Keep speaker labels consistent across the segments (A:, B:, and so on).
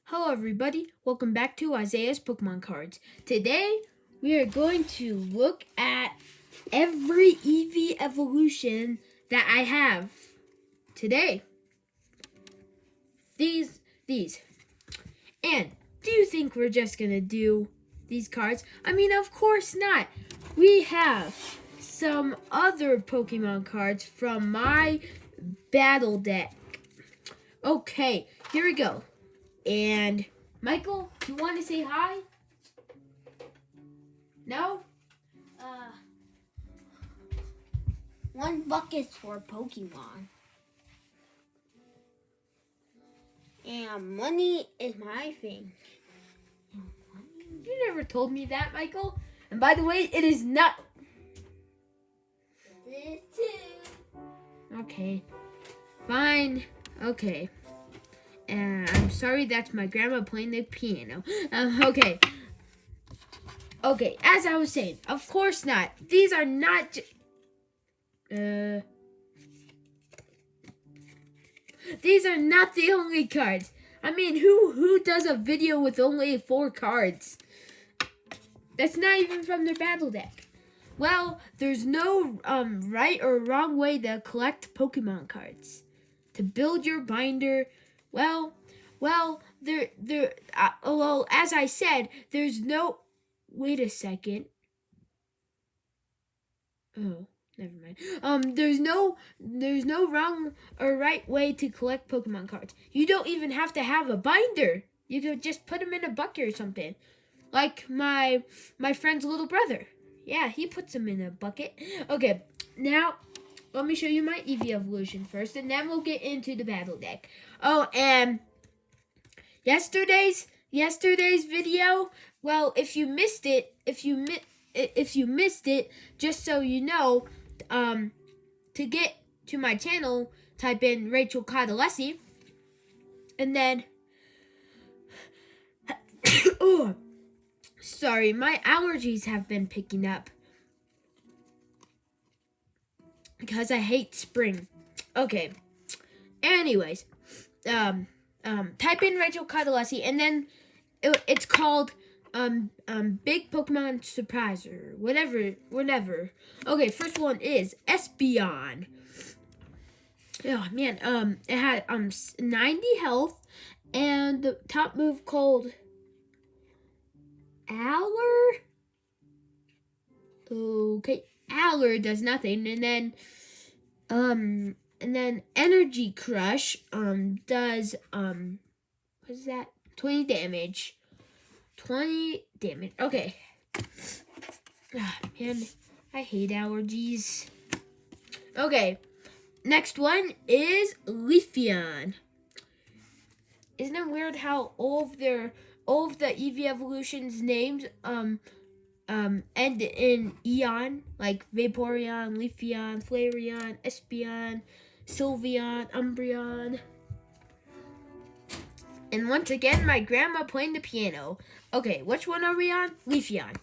A: Hello everybody, welcome back to Isaiah's Pokemon Cards. Today we are going to look at every EV evolution that I have today. These. And do you think we're just gonna do these cards? I mean, of course not. We have some other Pokemon cards from my battle deck. Okay, here we go. And Michael, you want to say hi? No?
B: One bucket's for Pokemon. And money is my thing.
A: You never told me that, Michael. And by the way, it is not.
B: This too.
A: Okay. Fine. Okay. And I'm sorry, that's my grandma playing the piano. Okay. Okay, as I was saying, of course not. These are not. These are not the only cards. I mean, who does a video with only 4 cards? That's not even from their battle deck. Well, there's no right or wrong way to collect Pokemon cards. To build your binder, well, as I said, there's no. Wait a second. Oh, never mind. There's no wrong or right way to collect Pokemon cards. You don't even have to have a binder. You could just put them in a bucket or something. Like my friend's little brother. Yeah, he puts them in a bucket. Okay, now let me show you my Eevee evolution first, and then we'll get into the battle deck. Oh, and yesterday's video. Well, if you missed it, just so you know, to get to my channel, type in Rachel Cardellesi, and then. Oh. Sorry, my allergies have been picking up because I hate spring. Okay. Anyways, type in Rachel Cardellesi, and then it's called Big Pokemon Surprise or whatever. Okay, first one is Espeon. Oh man, it had 90 health, and the top move called Aller? Okay, Aller does nothing, and then Energy Crush does what is that? 20 damage. 20 damage. Okay. Man, I hate allergies. Okay. Next one is Leafeon. Isn't it weird how all of the Eevee evolutions names end in Eon, like Vaporeon, Leafeon, Flareon, Espeon, Sylveon, Umbreon. And once again, my grandma playing the piano. Okay, which one are we on? Leafeon.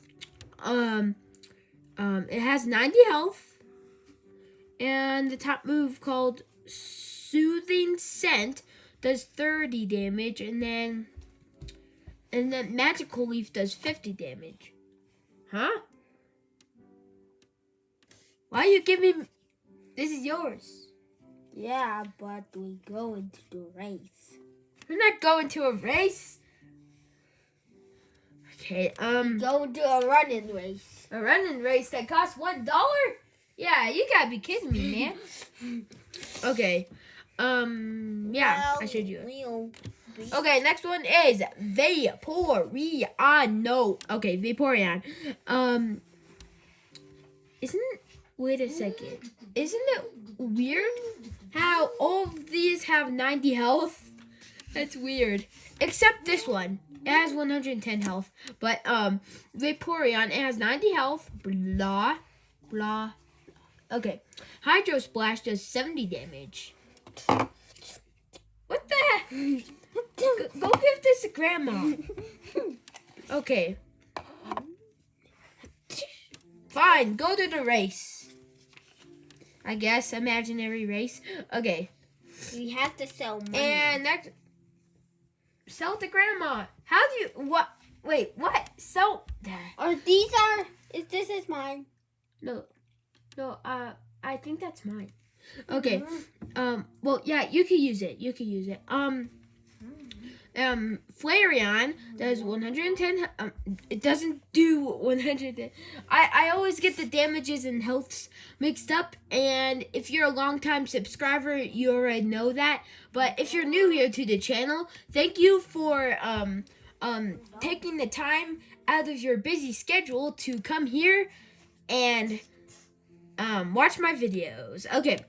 A: It has 90 health, and the top move called Soothing Scent does 30 damage, and then Magical Leaf does 50 damage. Huh? Why are you giving? This is yours.
B: Yeah, but we go into the race.
A: We're not going to a race. Okay,
B: Go into a running race.
A: a running race that costs $1? Yeah, you gotta be kidding me, man. Okay, yeah, I showed you. Okay, next one is Vaporeon. No, okay, Vaporeon. Wait a second. Isn't it weird how all of these have 90 health? That's weird. Except this one. It has 110 health. But Vaporeon, it has 90 health. Blah, blah. Okay. Hydro Splash does 70 damage. What the heck? Go give this to Grandma. Okay. Fine, go to the race. I guess, imaginary race. Okay.
B: We have to sell money.
A: And next. Sell it to grandma. How do you, what? Wait, what? Sell.
B: Or these are, this is mine.
A: No, I think that's mine. Okay. Well, yeah, you could use it. Flareon does 110. It doesn't do 110. I always get the damages and healths mixed up, and if you're a long-time subscriber, you already know that. But if you're new here to the channel, thank you for taking the time out of your busy schedule to come here and watch my videos. Okay,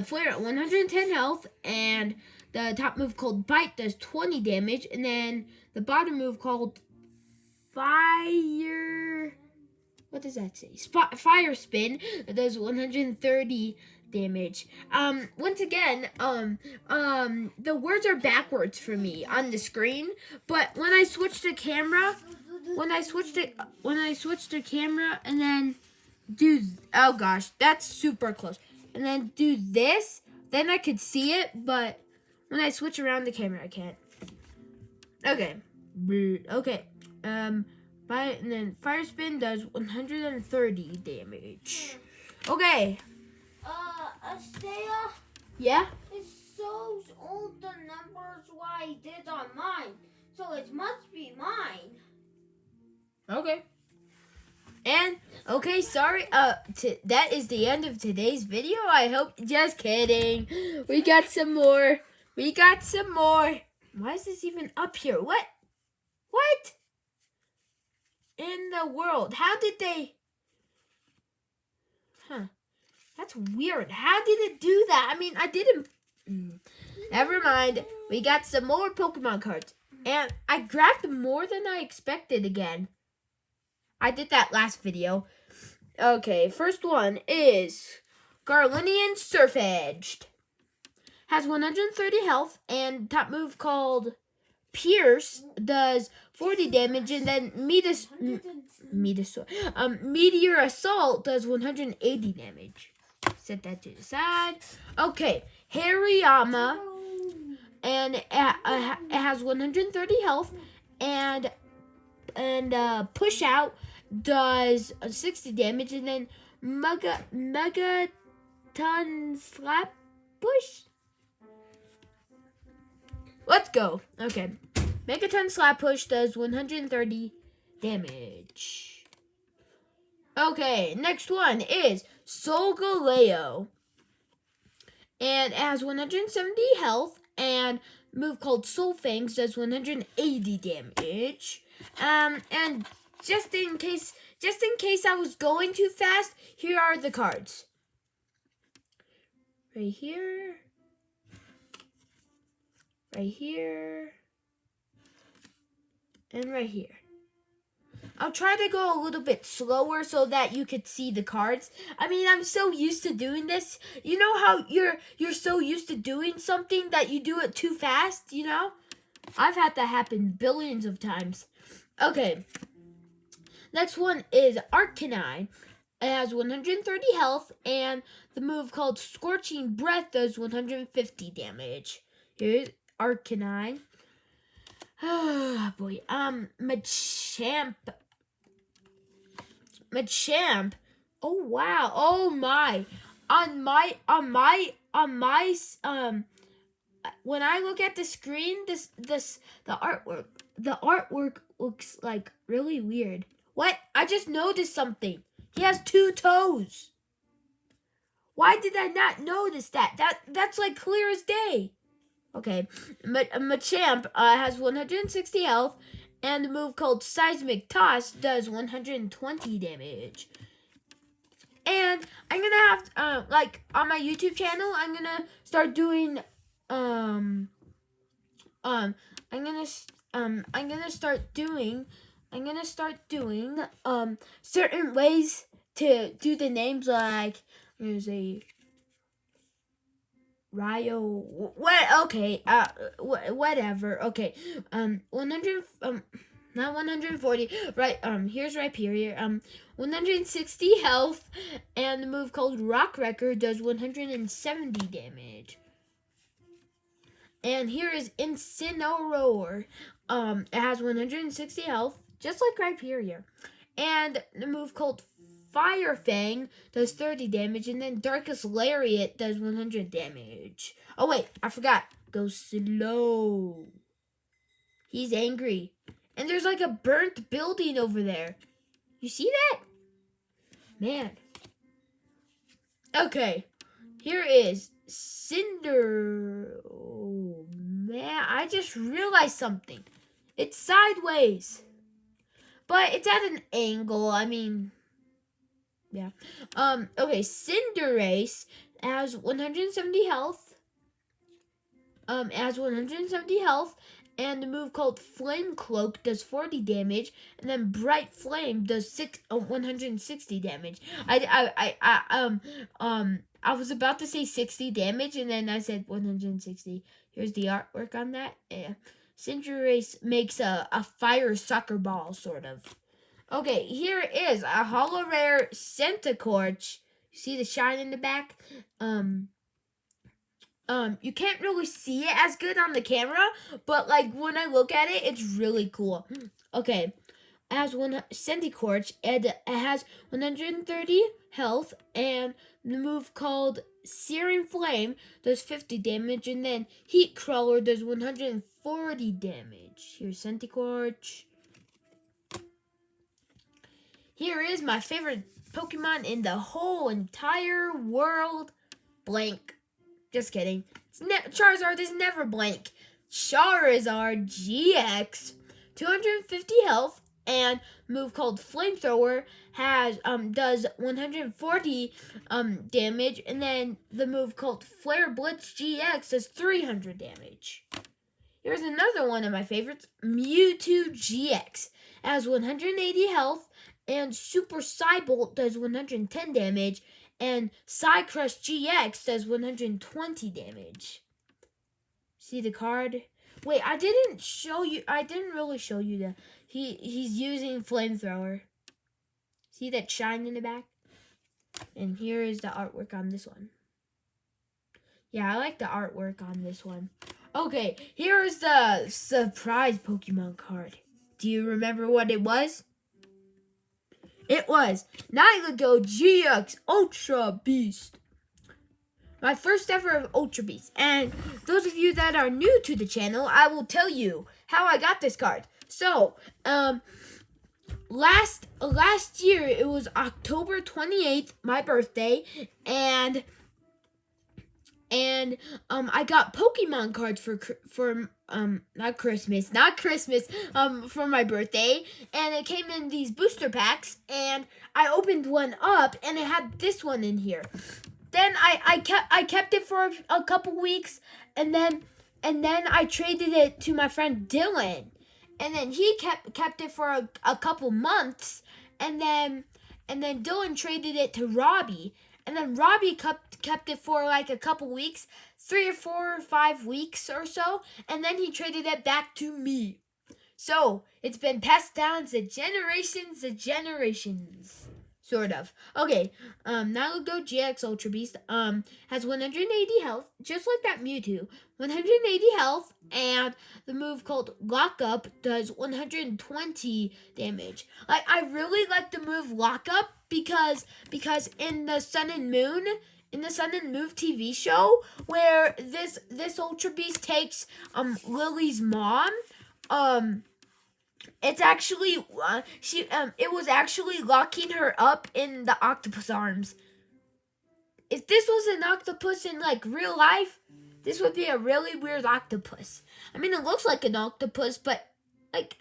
A: Flare 110 health, and the top move called Bite does 20 damage, and then the bottom move called Fire. What does that say? Fire Spin does 130 damage. Once again, the words are backwards for me on the screen, but when I switch the camera, and then do, oh gosh, that's super close, and then do this, then I could see it, but when I switch around the camera, I can't. Okay. Okay. And then Fire Spin does 130 damage. Okay.
B: Astea,
A: Yeah?
B: it shows all the numbers what I did on mine. So it must be mine.
A: Okay. And, okay, sorry, that is the end of today's video. I hope, just kidding. We got some more. Why is this even up here? What in the world? How did they? That's weird. How did it do that? I mean, I didn't. Never mind. We got some more Pokemon cards. And I grabbed more than I expected again. I did that last video. Okay, first one is Garlinian Surf-Edged. Has 130 health, and top move called Pierce does 40 damage, and then Meteor Assault does 180 damage. Set that to the side. Okay, Hariyama, and it has 130 health, and Push Out does 60 damage, and then Megaton Slap Push. Let's go. Okay. Megaton Slap Push does 130 damage. Okay, next one is Solgaleo. And it has 170 health, and move called Soul Fangs does 180 damage. And just in case I was going too fast, here are the cards. Right here. Right here. And right here. I'll try to go a little bit slower so that you could see the cards. I mean, I'm so used to doing this. You know how you're so used to doing something that you do it too fast, you know? I've had that happen billions of times. Okay. Next one is Arcanine. It has 130 health, and the move called Scorching Breath does 150 damage. Here's Arcanine. Oh boy. Machamp. Oh wow. Oh my. On my when I look at the screen, the artwork looks like really weird. What? I just noticed something. He has 2 toes. Why did I not notice that? That's like clear as day. Okay, Machamp has 160 health, and the move called Seismic Toss does 120 damage. And I'm gonna have like on my YouTube channel, I'm gonna start doing I'm gonna start doing certain ways to do the names, like there's a Ryo. What? Okay. Whatever. Okay. 100. Not 140. Right. Here's Rhyperior. 160 health, and the move called Rock Wrecker does 170 damage. And here is Incineroar. It has 160 health, just like Rhyperior. And the move called Fire Fang does 30 damage, and then Darkest Lariat does 100 damage. Oh wait, I forgot. Go slow. He's angry. And there's like a burnt building over there. You see that? Man. Okay. Here is Cinder. Oh man, I just realized something. It's sideways. But it's at an angle. I mean, yeah. Okay, Cinderace has 170 health. Has 170 health, and the move called Flame Cloak does 40 damage, and then Bright Flame does 160 damage. I was about to say 60 damage, and then I said 160. Here's the artwork on that. Yeah. Cinderace makes a fire soccer ball, sort of. Okay, here is a holo rare Centicorch. You see the shine in the back? You can't really see it as good on the camera, but like when I look at it, it's really cool. Okay, as one Centicorch, it has 130 health, and the move called Searing Flame does 50 damage, and then Heat Crawler does 140 damage. Here's Centicorch. Here is my favorite Pokemon in the whole entire world. Blank. Just kidding. Charizard is never blank. Charizard GX, 250 health, and move called Flamethrower has does 140 damage, and then the move called Flare Blitz GX does 300 damage. Here's another one of my favorites, Mewtwo GX. It has 180 health, and Super Psybolt does 110 damage, and Psycrush GX does 120 damage. See the card? Wait, I didn't really show you the he's using Flamethrower. See that shine in the back? And here is the artwork on this one. Yeah, I like the artwork on this one. Okay, here is the surprise Pokemon card. Do you remember what it was? It was Nilago GX Ultra Beast. My first ever of Ultra Beast. And those of you that are new to the channel, I will tell you how I got this card. So, last year, it was October 28th, my birthday, and I got Pokemon cards for not Christmas, for my birthday, and it came in these booster packs, and I opened one up, and it had this one in here. Then I kept it for a couple weeks, and then I traded it to my friend Dylan, and then he kept it for a couple months, and then Dylan traded it to Robbie. And then Robbie kept it for like a couple weeks, 3 or 4 or 5 weeks or so, and then he traded it back to me. So it's been passed down to generations sort of. Okay, Nilago GX Ultra Beast has 180 health, just like that Mewtwo. 180 health, and the move called Lock Up does 120 damage. Like, I really like the move Lock Up because in the Sun and Moon TV show, where this Ultra Beast takes Lily's mom, it's actually it was actually locking her up in the octopus arms. If this was an octopus in like real life, this would be a really weird octopus. I mean, it looks like an octopus, but like,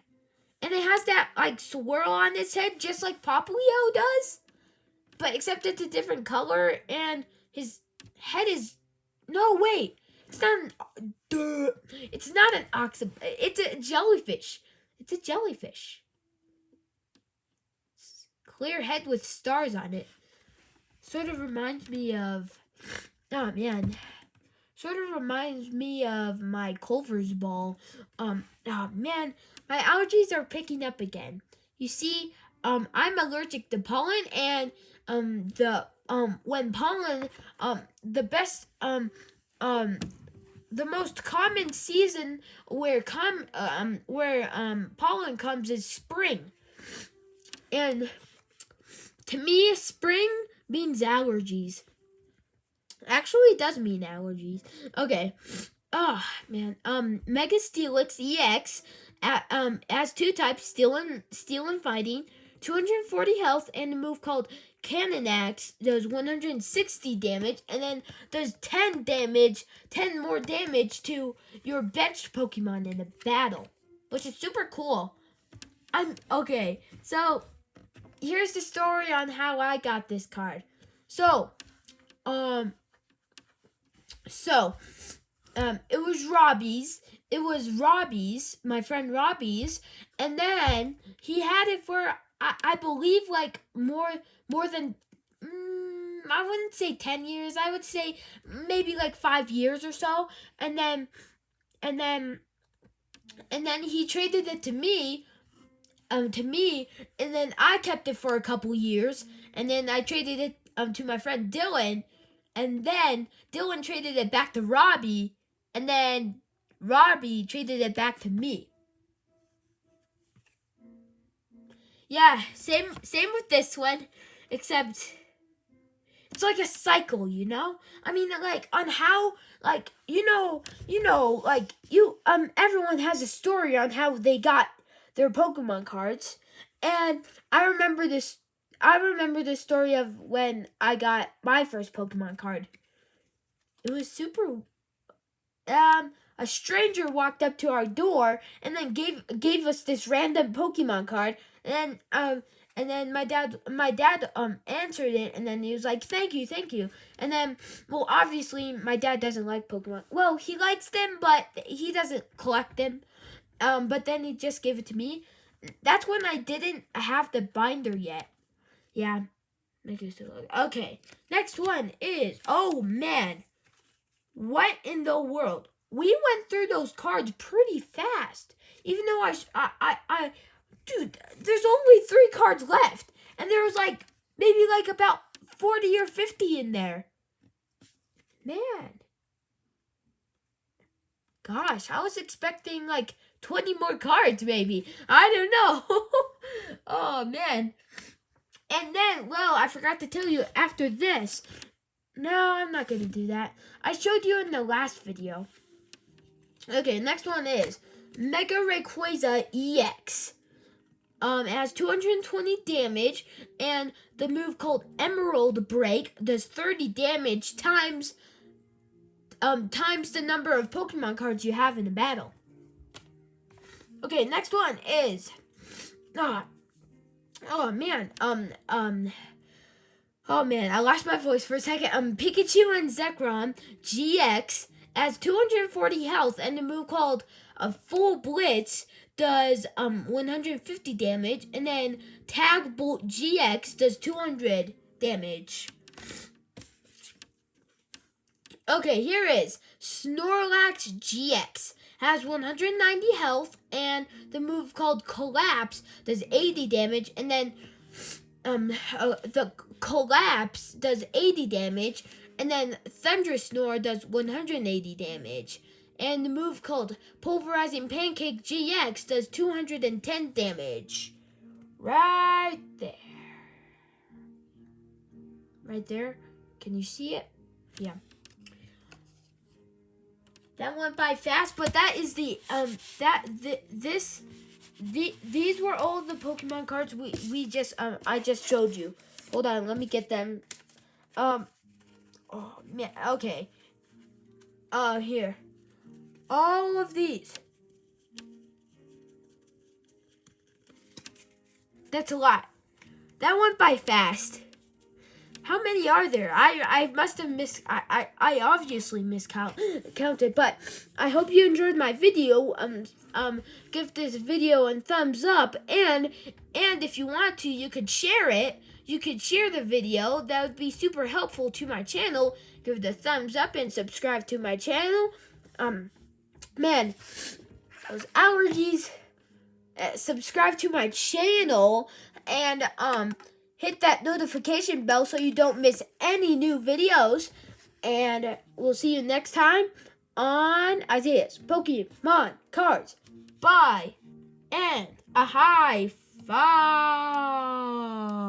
A: and it has that like swirl on its head, just like Popplio does, but except it's a different color, and his head is it's not an octopus. It's a jellyfish. It's a jellyfish. Clear head with stars on it. Sort of reminds me of... Oh, man. Sort of reminds me of my Culver's ball. Oh, man. My allergies are picking up again. You see, I'm allergic to pollen, and when pollen... The the most common season where pollen comes is spring. And to me, spring means allergies. Actually, it does mean allergies. Okay. Oh man. Mega Steelix EX has two types: steel and fighting, 240 health, and a move called Cannon Axe does 160 damage, and then does 10 more damage to your benched Pokemon in a battle, which is super cool. Okay. So here's the story on how I got this card. So, it was Robbie's. It was Robbie's, my friend Robbie's, and then he had it for I believe like more than I wouldn't say 10 years. I would say maybe like 5 years or so, and then he traded it to me. And then I kept it for a couple years, and then I traded it to my friend Dylan, and then Dylan traded it back to Robbie, and then Robbie traded it back to me. Yeah, same with this one, except it's like a cycle, you know? I mean, like on how, like like everyone has a story on how they got their Pokemon cards, and I remember the story of when I got my first Pokemon card. It was super. A stranger walked up to our door and then gave us this random Pokemon card, and then my dad answered it, and then he was like, thank you, and then, well, obviously my dad doesn't like Pokemon. Well, he likes them, but he doesn't collect them. But then he just gave it to me. That's when I didn't have the binder yet. Yeah. Okay. Next one is, oh man, what in the world? We went through those cards pretty fast. Even though dude, there's only 3 cards left, and there was like maybe like about 40 or 50 in there. Man. Gosh, I was expecting like 20 more cards maybe. I don't know. Oh man. And then, well, I forgot to tell you after this. No, I'm not going to do that. I showed you in the last video. Okay, next one is Mega Rayquaza EX. It has 220 damage, and the move called Emerald Break does 30 damage times the number of Pokemon cards you have in a battle. Okay, next one is oh man, I lost my voice for a second. Pikachu and Zekrom GX has 240 health, and a move called Full Blitz does 150 damage, and then Tag Bolt GX does 200 damage. Okay, here is Snorlax GX. Has 190 health, and the move called Collapse does 80 damage, and then the Collapse does 80 damage, and then Thundersnore does 180 damage, and the move called Pulverizing Pancake GX does 210 damage. Right there. Right there. Can you see it? Yeah. That went by fast, but that is the these were all the Pokemon cards I just showed you. Hold on, let me get them. Oh man, okay. Here. All of these. That's a lot. That went by fast. How many are there? I must have I obviously miscounted, but I hope you enjoyed my video. Give this video a thumbs up, and if you want to, you could share it. You could share the video. That would be super helpful to my channel. Give it a thumbs up and subscribe to my channel. Man, those allergies. Subscribe to my channel, and hit that notification bell so you don't miss any new videos. And we'll see you next time. on Isaiah's Pokemon cards. Bye and a high five.